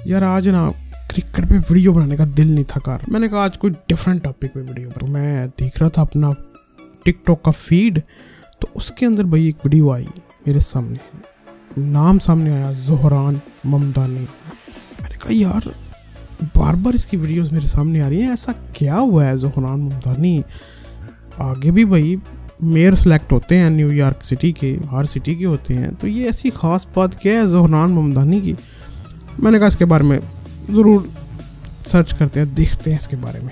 यार आज ना क्रिकेट पे वीडियो बनाने का दिल नहीं था कर। मैंने कहा आज कोई डिफरेंट टॉपिक पे वीडियो पर। मैं देख रहा था अपना टिकटॉक का फीड, तो उसके अंदर भाई एक वीडियो आई मेरे सामने, नाम सामने आया ज़ोहरान ममदानी। मैंने कहा यार बार बार इसकी वीडियोस मेरे सामने आ रही हैं, ऐसा क्या हुआ है ज़ोहरान ममदानी? आगे भी भाई मेयर सेलेक्ट होते हैं न्यूयॉर्क सिटी के, हर सिटी के होते हैं, तो ये ऐसी ख़ास बात क्या है ज़ोहरान ममदानी की? मैंने कहा इसके बारे में ज़रूर सर्च करते हैं, देखते हैं इसके बारे में।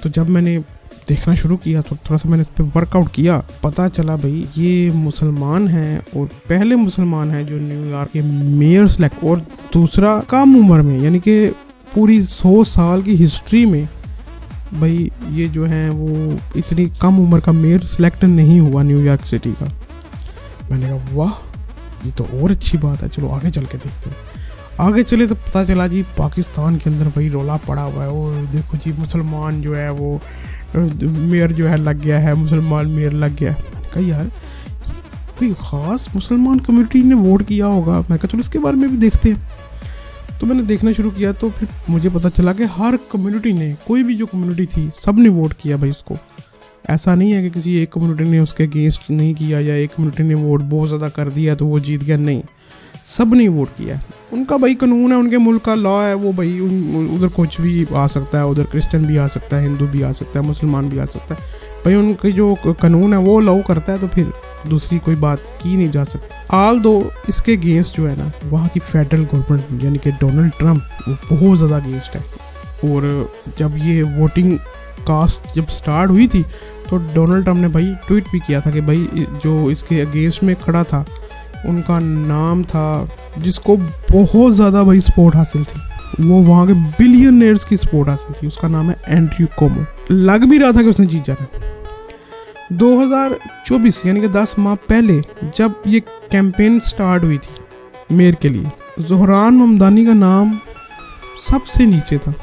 तो जब मैंने देखना शुरू किया तो थोड़ा सा मैंने इस पर वर्कआउट किया, पता चला भाई ये मुसलमान हैं और पहले मुसलमान हैं जो न्यूयॉर्क के मेयर सेलेक्ट, और दूसरा कम उम्र में, यानी कि पूरी 100 साल की हिस्ट्री में भाई ये जो है वो इतनी कम उम्र का मेयर सेलेक्ट नहीं हुआ न्यूयॉर्क सिटी का। मैंने कहा वाह ये तो और अच्छी बात है, चलो आगे चल के देखते हैं। आगे चले तो पता चला जी पाकिस्तान के अंदर भाई रौला पड़ा हुआ है, और देखो जी मुसलमान जो है वो मेयर जो है लग गया है, मुसलमान मेयर लग गया है। मैंने कहा यार कोई ख़ास मुसलमान कम्युनिटी ने वोट किया होगा। मैं कहा चलो इसके बारे में भी देखते हैं। तो मैंने देखना शुरू किया तो फिर मुझे पता चला कि हर कम्युनिटी ने, कोई भी जो कम्युनिटी थी सब ने वोट किया भाई उसको। ऐसा नहीं है कि किसी एक कम्युनिटी ने उसके अगेंस्ट नहीं किया या एक कम्युनिटी ने वोट बहुत ज़्यादा कर दिया तो वो जीत गया, नहीं, सब ने वोट किया है। उनका भाई कानून है, उनके मुल्क का लॉ है, वो भाई उधर कुछ भी आ सकता है, उधर क्रिश्चियन भी आ सकता है, हिंदू भी आ सकता है, मुसलमान भी आ सकता है भाई, उनकी जो कानून है वो अलाउ करता है, तो फिर दूसरी कोई बात की नहीं जा सकती। आल दो इसके अगेंस्ट जो है ना वहाँ की फेडरल गवर्नमेंट यानी कि डोनाल्ड ट्रंप वो बहुत ज़्यादा अगेंस्ट है। और जब ये वोटिंग कास्ट जब स्टार्ट हुई थी तो डोनाल्ड ट्रंप ने भाई ट्वीट भी किया था कि भाई जो इसके अगेंस्ट में खड़ा था उनका नाम था, जिसको बहुत ज़्यादा भाई सपोर्ट हासिल थी, वो वहाँ के बिलियनर्स की सपोर्ट हासिल थी, उसका नाम है एंड्रयू कुओमो। लग भी रहा था कि उसने जीत जाना। 2024 यानी कि 10 माह पहले जब ये कैंपेन स्टार्ट हुई थी मेयर के लिए, ज़ोहरान ममदानी का नाम सबसे नीचे था।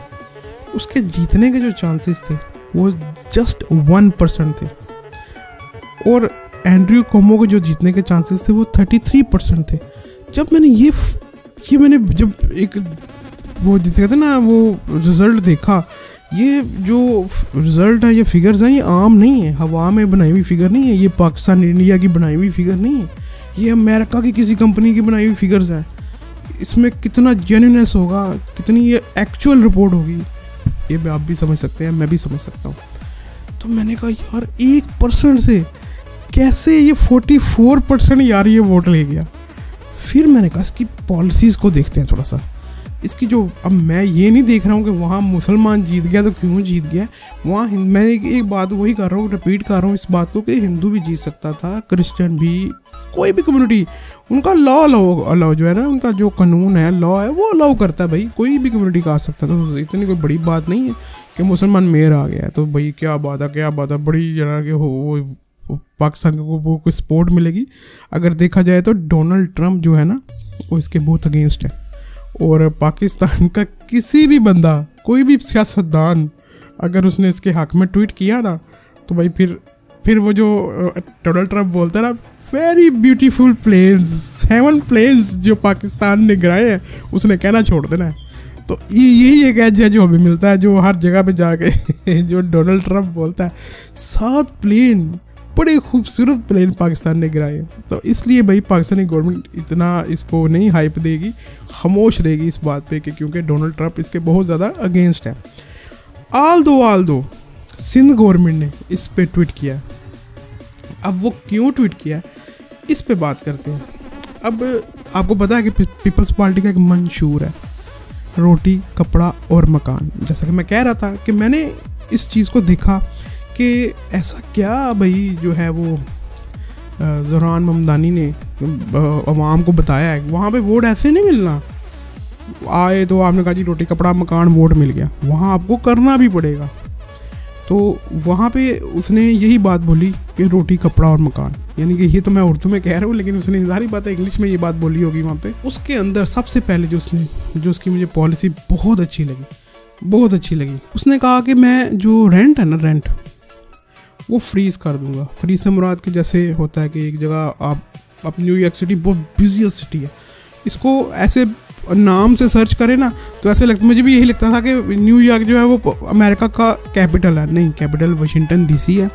उसके जीतने के जो चांसेस थे वो जस्ट 1% थे, और एंड्रयू कुओमो के जो जीतने के चांसेस थे वो 33% थे। जब मैंने ये मैंने जब एक वो जिसे कहते हैं ना वो रिज़ल्ट देखा, ये जो रिज़ल्ट है, ये फिगर्स हैं, ये आम नहीं है, हवा में बनाई हुई फिगर नहीं है, ये पाकिस्तान इंडिया की बनाई हुई फिगर नहीं है, ये अमेरिका की किसी कंपनी की बनाई हुई फिगर्स हैं। इसमें कितना जेन्युइननेस होगा, कितनी ये एक्चुअल रिपोर्ट होगी, ये आप भी समझ सकते हैं, मैं भी समझ सकता हूँ। तो मैंने कहा यार 1% से कैसे ये 44% यार ये वोट ले गया। फिर मैंने कहा इसकी पॉलिसीज़ को देखते हैं थोड़ा सा, इसकी जो, अब मैं ये नहीं देख रहा हूँ कि वहाँ मुसलमान जीत गया तो क्यों जीत गया, वहाँ मैं एक बात वही कर रहा हूँ, रिपीट कर रहा हूँ इस बात को कि हिंदू भी जीत सकता था, क्रिश्चियन भी, कोई भी कम्युनिटी, उनका लॉ अलाउ जो है ना, उनका जो कानून है, लॉ है, वो अलाउ करता है भाई, कोई भी कम्युनिटी का आ सकता है। तो इतनी कोई बड़ी बात नहीं है कि मुसलमान मेयर आ गया है तो भाई क्या बात है, बड़ी जना के वो पाकिस्तान को वो कोई सपोर्ट मिलेगी। अगर देखा जाए तो डोनाल्ड ट्रंप जो है ना वो इसके बहुत अगेंस्ट है, और पाकिस्तान का किसी भी बंदा, कोई भी सियासतदान अगर उसने इसके हक में ट्वीट किया ना तो भाई फिर वो जो डोनाल्ड ट्रंप बोलता है ना, वेरी ब्यूटीफुल प्लेन्स, 7 प्लेन्स जो पाकिस्तान ने गिराए हैं, उसने कहना छोड़ देना है। तो यही एक एज है जो हमें मिलता है, जो हर जगह पे जाके जो डोनाल्ड ट्रंप बोलता है, 7 प्लेन, बड़े खूबसूरत प्लेन पाकिस्तान ने गिराए। तो इसलिए भाई पाकिस्तानी गवर्नमेंट इतना इसको नहीं हाइप देगी, खामोश रहेगी इस बात पे कि क्योंकि डोनाल्ड ट्रंप इसके बहुत ज़्यादा अगेंस्ट है। आल दो सिंध गवर्नमेंट ने इस पे ट्वीट किया। अब वो क्यों ट्वीट किया इस पे बात करते हैं। अब आपको पता है कि पीपल्स पार्टी का एक मंशूर है, रोटी कपड़ा और मकान। जैसा कि मैं कह रहा था कि मैंने इस चीज़ को देखा कि ऐसा क्या भाई जो है वो ज़ोहरान ममदानी ने अवाम को बताया है, वहाँ पे वोट ऐसे नहीं मिलना, आए तो आपने कहा जी रोटी कपड़ा मकान वोट मिल गया, वहाँ आपको करना भी पड़ेगा। तो वहाँ पे उसने यही बात बोली कि रोटी कपड़ा और मकान, यानी कि ये तो मैं उर्दू में कह रहा हूँ लेकिन उसने सारी बातें इंग्लिश में ये बात बोली होगी वहाँ पे। उसके अंदर सबसे पहले जो उसकी मुझे पॉलिसी बहुत अच्छी लगी, उसने कहा कि मैं जो रेंट है ना, रेंट वो फ्रीज़ कर दूंगा। फ्रीज से मुराद के जैसे होता है कि एक जगह आप न्यूयॉर्क सिटी बहुत बिजिएस्ट सिटी है, इसको ऐसे और नाम से सर्च करें ना तो ऐसे लगता, मुझे भी यही लगता था कि न्यूयॉर्क जो है वो अमेरिका का कैपिटल है। नहीं, कैपिटल वाशिंगटन डीसी है।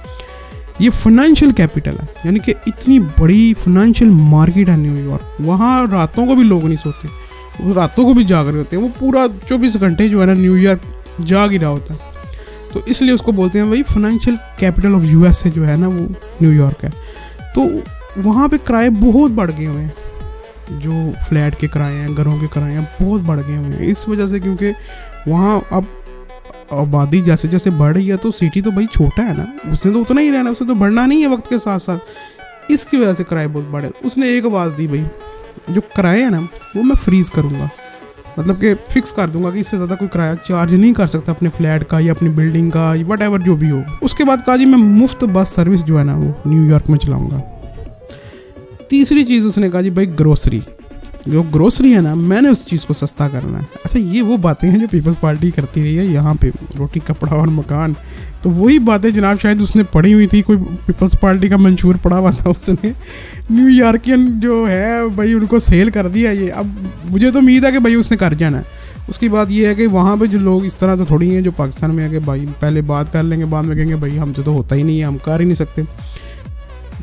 ये फाइनेंशियल कैपिटल है, यानी कि इतनी बड़ी फाइनेंशियल मार्केट है न्यूयॉर्क। वहाँ रातों को भी लोग नहीं सोते, वो रातों को भी जाग रहे होते हैं। वो पूरा 24 घंटे जो है ना न्यूयॉर्क जाग ही रहा होता है। तो इसलिए उसको बोलते हैं भाई फाइनेंशियल कैपिटल ऑफ यूएस जो है ना वो न्यूयॉर्क है। तो वहाँ पे किराए बहुत बढ़ गए हुए हैं, जो फ्लैट के किराए हैं, घरों के किराए हैं, बहुत बढ़ गए हुए हैं इस वजह से, क्योंकि वहाँ अब आबादी जैसे जैसे बढ़ रही है तो सिटी तो भाई छोटा है ना, उसने तो उतना ही रहना, उसने तो बढ़ना नहीं है वक्त के साथ साथ। इसकी वजह से किराए बहुत बढ़े। उसने एक आवाज़ दी, भाई जो किराए है ना वो मैं फ्रीज करूँगा, मतलब कि फिक्स कर दूंगा कि इससे ज़्यादा कोई किराया चार्ज नहीं कर सकता अपने फ्लैट का या अपनी बिल्डिंग का, या वट एवर जो भी हो। उसके बाद कहा जी मैं मुफ्त बस सर्विस जो है ना वो न्यूयॉर्क में चलाऊँगा। तीसरी चीज़ उसने कहा जी भाई ग्रोसरी, जो ग्रोसरी है ना मैंने उस चीज़ को सस्ता करना है। अच्छा, ये वो बातें हैं जो पीपल्स पार्टी करती रही है यहाँ पे, रोटी कपड़ा और मकान। तो वही बातें जनाब शायद उसने पढ़ी हुई थी, कोई पीपल्स पार्टी का मंशूर पढ़ा हुआ था उसने, न्यूयॉर्कियन जो है भाई उनको सेल कर दिया ये। अब मुझे तो उम्मीद है कि भाई उसने कर जाना है। उसकी बात ये है कि वहाँ पे जो लोग इस तरह तो थोड़ी हैं जो पाकिस्तान में है कि भाई पहले बात कर लेंगे, बाद में कहेंगे भाई हमसे तो होता ही नहीं है, हम कर ही नहीं सकते।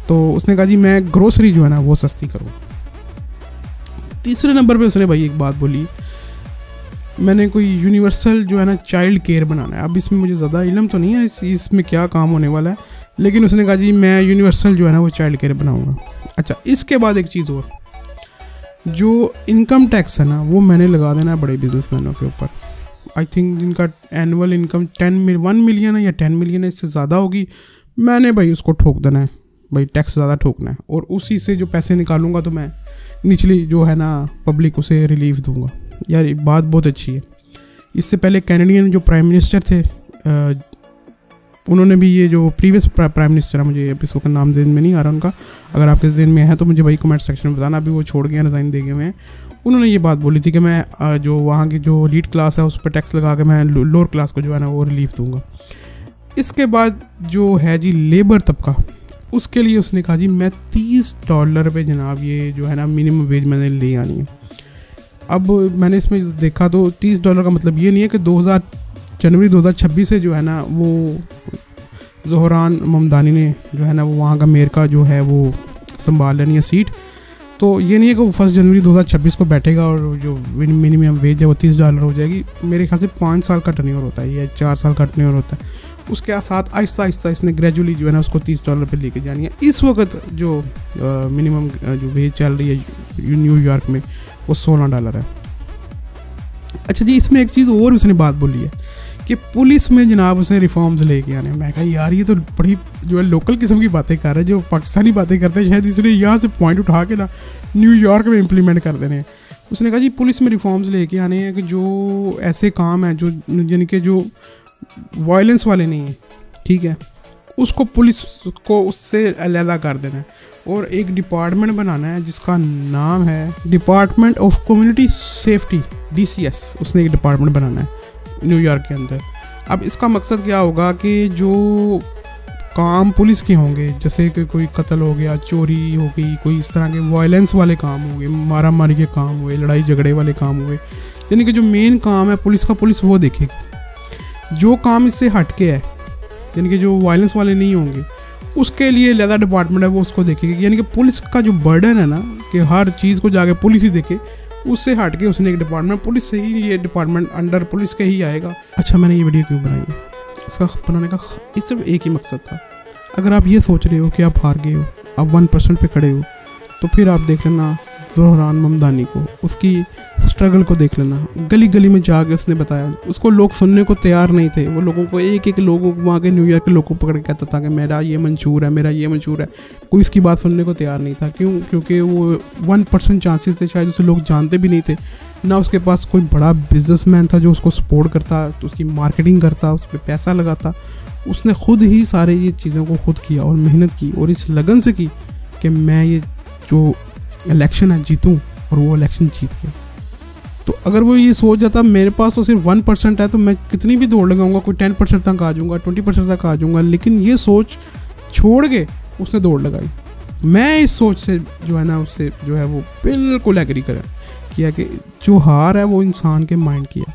तो उसने कहा जी मैं ग्रोसरी जो है ना वो सस्ती करूँ। तीसरे नंबर पे उसने भाई एक बात बोली, मैंने कोई यूनिवर्सल जो है ना चाइल्ड केयर बनाना है। अब इसमें मुझे ज़्यादा इल्म तो नहीं है इसमें क्या काम होने वाला है, लेकिन उसने कहा जी मैं यूनिवर्सल जो है ना वो चाइल्ड केयर बनाऊंगा। अच्छा, इसके बाद एक चीज़ और, जो इनकम टैक्स है ना वो मैंने लगा देना है बड़े बिजनेसमैनों के ऊपर। आई थिंक जिनका एनुअल इनकम 1 मिलियन है या 10 मिलियन है, इससे ज़्यादा होगी, मैंने भाई उसको ठोक देना है, भाई टैक्स ज़्यादा ठोकना है। और उसी से जो पैसे निकालूंगा तो मैं निचली जो है ना पब्लिक उसे रिलीफ दूंगा। यार ये बात बहुत अच्छी है। इससे पहले कैनेडियन जो प्राइम मिनिस्टर थे उन्होंने भी, ये जो प्रीवियस प्राइम मिनिस्टर है, मुझे अब इसका नाम ज़हन में नहीं आ रहा उनका, अगर आपके ज़हन में है तो मुझे भाई कमेंट सेक्शन में बताना। अभी वो छोड़ गए, रिज़ाइन दे गए हुए हैं। उन्होंने ये बात बोली थी कि मैं जो वहाँ की जो लीड क्लास है उस पर टैक्स लगा के मैं लोअर क्लास को जो है ना वो रिलीफ दूँगा। इसके बाद जो है जी लेबर तबका, उसके लिए उसने कहा जी मैं $30 पे जनाब ये जो है ना मिनिमम वेज मैंने ले आनी है। अब मैंने इसमें देखा तो $30 का मतलब ये नहीं है कि जनवरी 2026 से जो है ना वो ज़ोहरान ममदानी ने जो है ना वो वहाँ का मेयर का जो है वो संभाल लेनी है सीट। तो ये नहीं है कि वो 1 जनवरी 2026 को बैठेगा और जो मिनिमम वेज है वो $30 हो जाएगी। मेरे ख्याल से 5 साल का टर्नओवर होता है या 4 साल का टर्नओवर होता है। उसके साथ आहिस्ता आहिस्ता इसने ग्रेजुअली जो है ना उसको $30 पे लेके जानी है। इस वक्त जो मिनिमम जो वेज चल रही है न्यूयॉर्क में वो $16 है। अच्छा जी, इसमें एक चीज़ और उसने बात बोली है कि पुलिस में जनाब उसने रिफॉर्म्स लेके आने। मैं कहा यार ये तो बड़ी जो है लोकल किस्म की बातें कर रहे हैं, जो पाकिस्तानी बातें करते हैं, शायद इसलिए यहाँ से पॉइंट उठा के ना न्यूयॉर्क में इम्प्लीमेंट कर देने हैं। उसने कहा जी पुलिस में रिफॉर्म्स लेके आने हैं कि जो ऐसे काम हैं जो यानी कि जो वायलेंस वाले नहीं हैं, ठीक है, उसको पुलिस को उससे अलहदा कर देना है और एक डिपार्टमेंट बनाना है जिसका नाम है department of community safety, DCS। उसने एक डिपार्टमेंट बनाना है न्यूयॉर्क के अंदर। अब इसका मकसद क्या होगा कि जो काम पुलिस के होंगे, जैसे कि कोई कत्ल हो गया, चोरी हो गई, कोई इस तरह के वायलेंस वाले काम हो गए, मारा मारी के काम हुए, लड़ाई झगड़े वाले काम हुए, यानी कि जो मेन काम है पुलिस का, पुलिस वो देखेगी। जो काम इससे हटके है यानी कि जो वायलेंस वाले नहीं होंगे उसके लिए अलग डिपार्टमेंट है वो उसको देखेगी। यानी कि पुलिस का जो बर्डन है ना कि हर चीज़ को जाके पुलिस ही देखे, उससे हट के उसने एक डिपार्टमेंट, पुलिस से ही ये डिपार्टमेंट अंडर पुलिस के ही आएगा। अच्छा, मैंने ये वीडियो क्यों बनाई है? इसका बनाने का सिर्फ एक ही मकसद था। अगर आप ये सोच रहे हो कि आप हार गए हो, आप 1% पे खड़े हो, तो फिर आप देख लेना ज़ोहरान ममदानी को, उसकी स्ट्रगल को देख लेना। गली गली में जाके उसने बताया, उसको लोग सुनने को तैयार नहीं थे। वो लोगों को एक लोगों को वहाँ के न्यूयॉर्क के लोगों को पकड़ के कहता था कि मेरा ये मंशूर है, मेरा ये मंशूर है। कोई इसकी बात सुनने को तैयार नहीं था। क्यों? क्योंकि वो 1% चांसेस थे, शायद उसे लोग जानते भी नहीं थे ना। उसके पास कोई बड़ा बिजनेसमैन था जो उसको सपोर्ट करता, तो उसकी मार्केटिंग करता, उस पर पैसा लगाता। उसने खुद ही सारे ये चीज़ों को खुद किया और मेहनत की और इस लगन से की कि मैं ये जो इलेक्शन है जीतूं, और वो इलेक्शन जीत गया। तो अगर वो ये सोच जाता मेरे पास तो सिर्फ 1% है तो मैं कितनी भी दौड़ लगाऊंगा, कोई 10% तक आ जाऊंगा, 20% तक आ जाऊंगा, लेकिन ये सोच छोड़ के उसने दौड़ लगाई। मैं इस सोच से जो है ना उससे जो है वो बिल्कुल एग्री करें किया कि जो हार है वो इंसान के माइंड की है।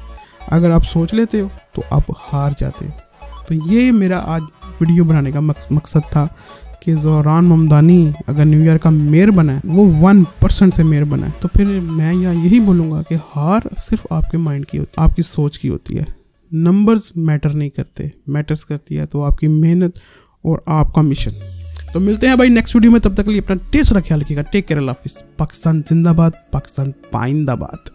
अगर आप सोच लेते हो तो आप हार जाते हो। तो ये मेरा आज वीडियो बनाने का मकसद था कि ज़ोहरान ममदानी अगर न्यूयॉर्क का मेयर बना है, वो 1% से मेयर बना है, तो फिर मैं यहाँ यही बोलूँगा कि हार सिर्फ आपके माइंड की होती है, आपकी सोच की होती है। नंबर्स मैटर नहीं करते, मैटर्स करती है तो आपकी मेहनत और आपका मिशन। तो मिलते हैं भाई नेक्स्ट वीडियो में, तब तक के लिए अपना ढेर सारा ख्याल रखिएगा। टेक केयर, अल्लाह हाफिज़। पाकिस्तान जिंदाबाद, पाकिस्तान पाइंदाबाद।